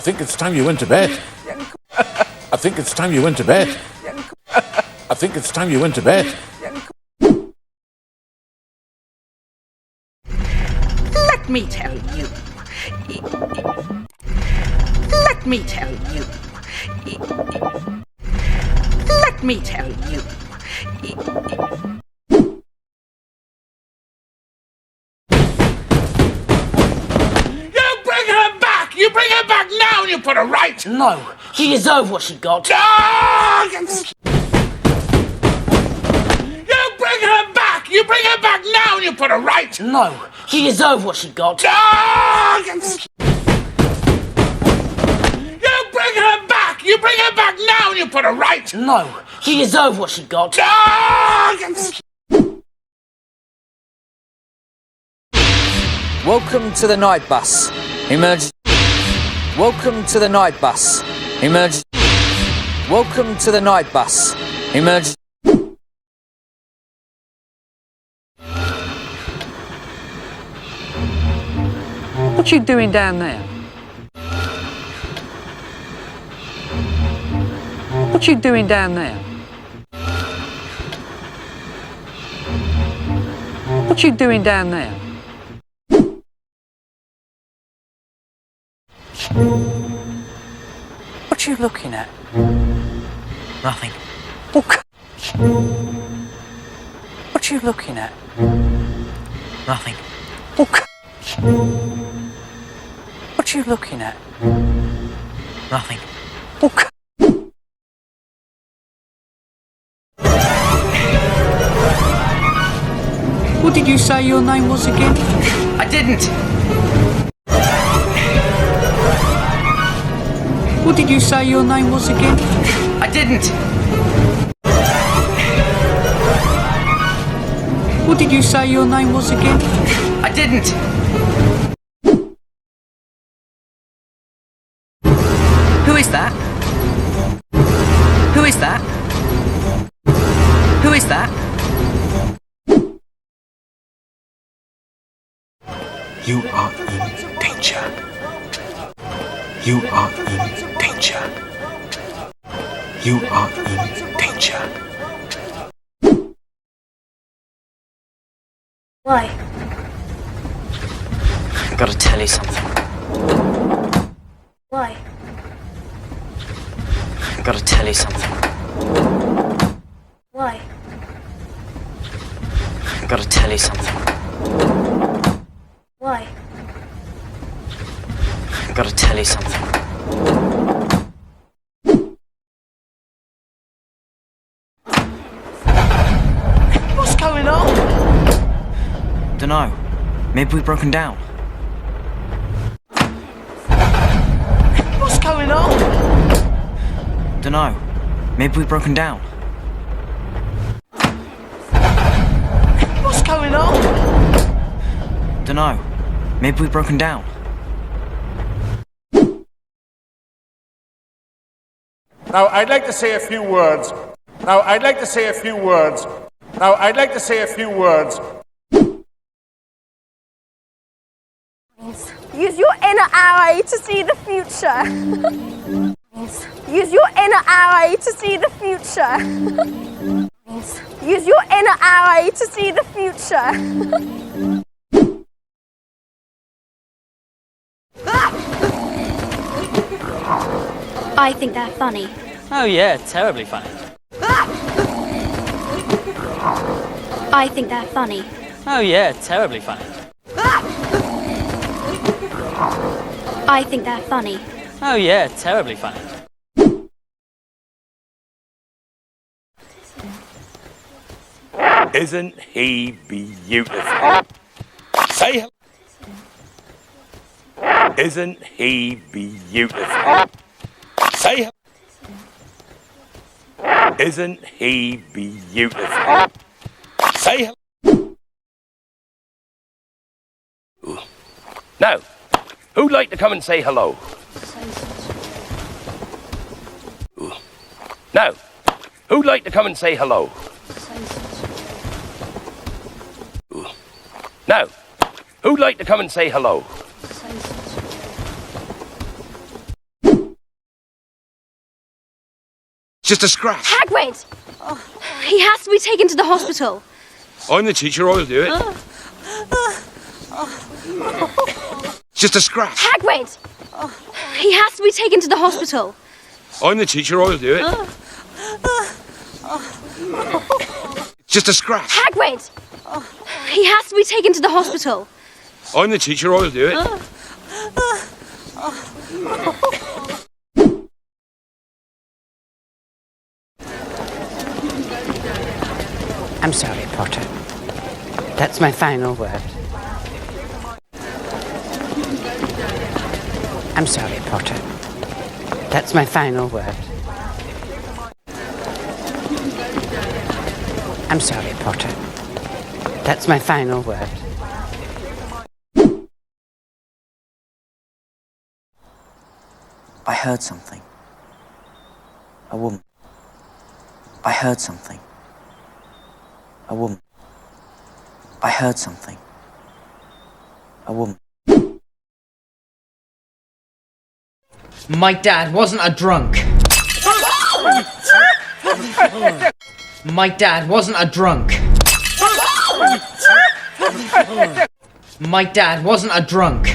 think it's time you went to bed. I think it's time you went to bed. I think it's time you went to bed. Let me tell you. Let me tell you. Let me tell you. You bring her back now and you put her right! No, she deserves what she got. Ah! You bring her back! You bring her back now and you put her right! No, she deserves what she got. Ah! You bring her back! You bring her back now and you put her right! No, she deserves what she got. Ah! Welcome to the night bus. Emergency. Welcome to the night bus. Emergency. Welcome to the night bus. Emergency. What you doing down there? What you doing down there? What you doing down there? What you looking at? Nothing. Look. What you looking at? Nothing. Look. What you looking at? Nothing. Look. What did you say your name was again? I didn't. What did you say your name was again? I didn't. What did you say your name was again? I didn't. Who is that? Who is that? Who is that? You are in danger. You are in danger. You are in danger. Why? I gotta tell you something. Why? I gotta tell you something. Why? I gotta tell you something. Why? I gotta tell you something. What's going on? Dunno. Maybe we've broken down. What's going on? Dunno. Maybe we've broken down. What's going on? Dunno. Maybe we've broken down. Now, I'd like to say a few words. Now, I'd like to say a few words. Now, I'd like to say a few words. Use your inner eye to see the future. Use your inner eye to see the future. Use your inner eye to see the future. I think they're funny. Oh yeah, terribly funny. I think they're funny. Oh yeah, terribly funny. I think they're funny. Oh yeah, terribly funny. Isn't he beautiful? Say hello. Isn't he beautiful? Say hello. Isn't he beautiful? Say hello. Ooh. Now, who'd like to come and say hello? Ooh. Now, who'd like to come and say hello? Ooh. Now, who'd like to come and say hello? Just a scratch. Hagrid! He has to be taken to the hospital. I'm the teacher, I'll do it. Just a scratch. Hagrid! He has to be taken to the hospital. I'm the teacher, I'll do it. Just a scratch. Hagrid! He has to be taken to the hospital. I'm the teacher, I'll do it. I'm sorry, Potter. That's my final word. I'm sorry, Potter. That's my final word. I'm sorry, Potter. That's my final word. I heard something. A woman. I heard something. A woman. I heard something. A woman. My dad wasn't a drunk. My dad wasn't a drunk. My dad wasn't a drunk.